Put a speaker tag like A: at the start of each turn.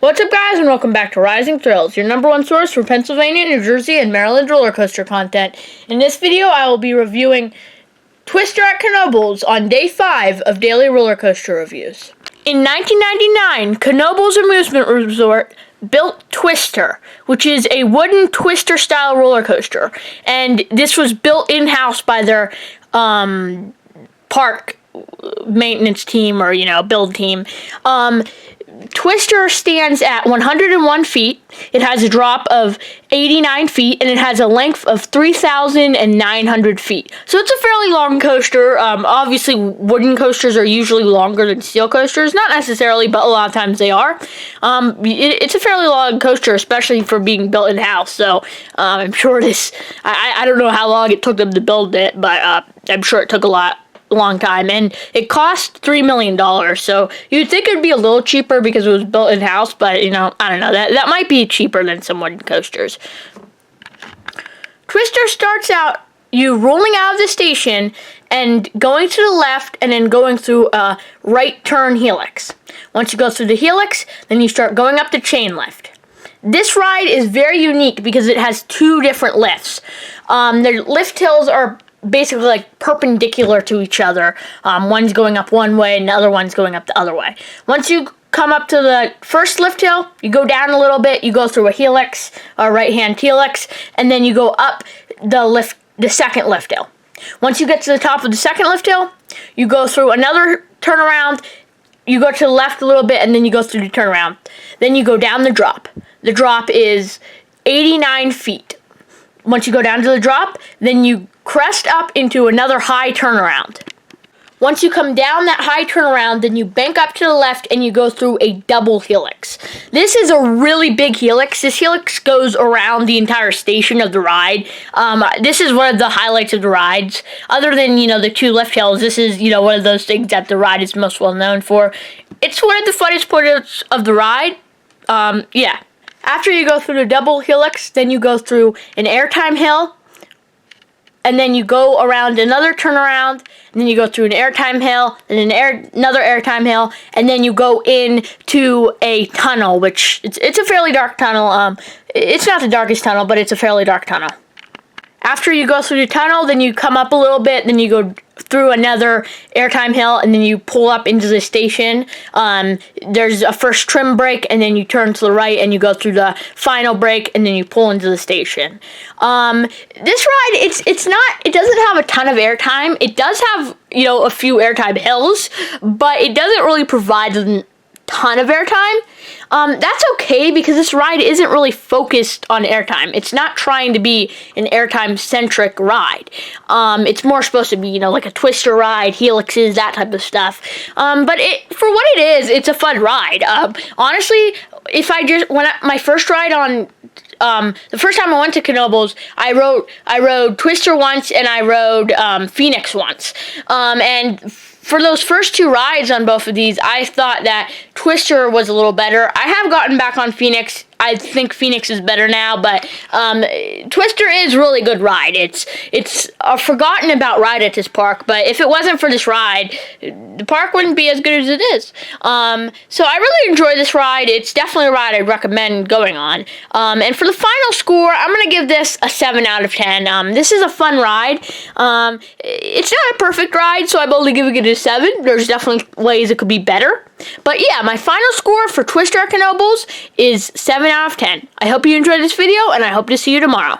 A: What's up, guys, and welcome back to Rising Thrills, your number one source for Pennsylvania, New Jersey, and Maryland roller coaster content. In this video, I will be reviewing Twister at Knoebels on day 5 of daily roller coaster reviews. In 1999, Knoebels Amusement Resort built Twister, which is a wooden Twister-style roller coaster, and this was built in-house by their park maintenance team or, build team. Twister stands at 101 feet. It has a drop of 89 feet, and it has a length of 3,900 feet. So it's a fairly long coaster. Obviously, wooden coasters are usually longer than steel coasters. Not necessarily, but a lot of times they are. It's a fairly long coaster, especially for being built in-house. So I'm sure this... I don't know how long it took them to build it, but I'm sure it took a long time, and it cost $3 million, so you'd think it'd be a little cheaper because it was built in-house, but I don't know, that might be cheaper than some wooden coasters. Twister starts out you rolling out of the station and going to the left and then going through a right turn helix. Once you go through the helix, then you start going up the chain lift. This ride is very unique because it has 2 different lifts. The lift hills are basically like perpendicular to each other. One's going up one way and the other one's going up the other way. Once you come up to the first lift hill, you go down a little bit, you go through a helix, a right-hand helix, and then you go up the second lift hill. Once you get to the top of the second lift hill, you go through another turnaround, you go to the left a little bit, and then you go through the turnaround. Then you go down the drop. The drop is 89 feet. Once you go down to the drop, then you crest up into another high turnaround. Once you come down that high turnaround, then you bank up to the left and you go through a double helix. This is a really big helix. This helix goes around the entire station of the ride. This is one of the highlights of the rides. Other than, the 2 lift hills, this is, one of those things that the ride is most well known for. It's one of the funniest parts of the ride. Yeah. After you go through the double helix, then you go through an airtime hill, and then you go around another turnaround, and then you go through an airtime hill, and another airtime hill, and then you go into a tunnel, which it's a fairly dark tunnel. It's not the darkest tunnel, but it's a fairly dark tunnel. After you go through the tunnel, then you come up a little bit, then you go through another airtime hill, and then you pull up into the station. There's a first trim break, and then you turn to the right, and you go through the final break, and then you pull into the station. This ride, it doesn't have a ton of airtime. It does have, a few airtime hills, but it doesn't really provide a ton of airtime. That's okay because this ride isn't really focused on airtime. It's not trying to be an airtime-centric ride. It's more supposed to be, like a Twister ride, helixes, that type of stuff. But for what it is, it's a fun ride. Honestly, my first ride on the first time I went to Knoebels, I rode Twister once and I rode Phoenix once. And for those first 2 rides on both of these, I thought that Twister was a little better. I have gotten back on Phoenix. I think Phoenix is better now, but Twister is a really good ride. It's a forgotten about ride at this park, but if it wasn't for this ride, the park wouldn't be as good as it is. So I really enjoy this ride. It's definitely a ride I'd recommend going on. And for the final score, I'm going to give this a 7 out of 10. This is a fun ride. It's not a perfect ride, so I'm only giving it a 7. There's definitely ways it could be better. But yeah, my final score for Twister at Knoebels is 7 out of 10. I hope you enjoyed this video, and I hope to see you tomorrow.